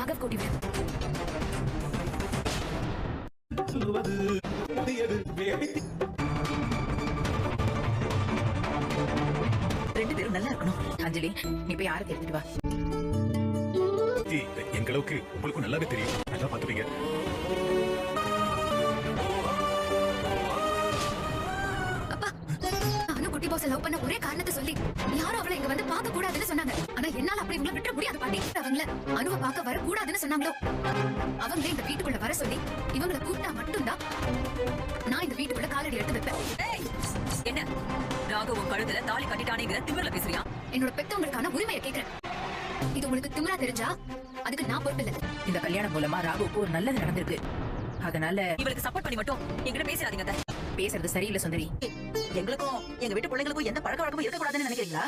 ராகவ் கூட்டி விடு. ரெண்டு பேரும் நல்லா இருக்கணும். அஞ்சலி, நீ போய் யாரை எடுத்துட்டு வா. எங்களுக்கு உங்களுக்கு நல்லாவே தெரியும். நல்லா பாத்துவீங்க. அப்பா, நானும் குட்டி பாஸ் லவ் பண்ண ஒரே காரணத்தை சொல்லி யாரும் அவளை இங்க வந்து பார்க்க கூடாதுன்னு சொன்னாங்க. ஆனா என்னால அப்படி இவங்களை விட்டுற முடியாது பாட்டி. அவங்கள அனுவ பார்க்க வர கூடாதுன்னு சொன்னாங்களோ, அவங்களே இந்த வீட்டுக்குள்ள வர சொல்லி இவங்களை கூப்பிட்டா மட்டும்தான் நான் இந்த வீட்டுக்குள்ள காலடி எடுத்து வைப்பேன். என்ன ராகவ் உன் கழுத்துல தாலி கட்டிட்டானேங்கிற திமிர்ல பேசுறியா? என்னோட பெத்தவங்களுக்கான உரிமையை கேட்கிறேன். இது உங்களுக்கு திமிரா தெரிஞ்சா அதுக்கு நான் பொறுப்பு இல்ல. இந்த கல்யாணம் மூலமா ராகுவுக்கு ஒரு நல்லது நடந்திருக்கு. அதனால இவளுக்கு சப்போர்ட் பண்ணி மட்டும் என்கிட்ட பேசாதீங்க. பேசுறது சரியில்லை சுந்தரி. எங்களுக்கும் எங்க வீட்டு பிள்ளைங்களுக்கும் எந்த பழக்க வழக்கமும் இருக்கக்கூடாதுன்னு நினைக்கிறீங்களா?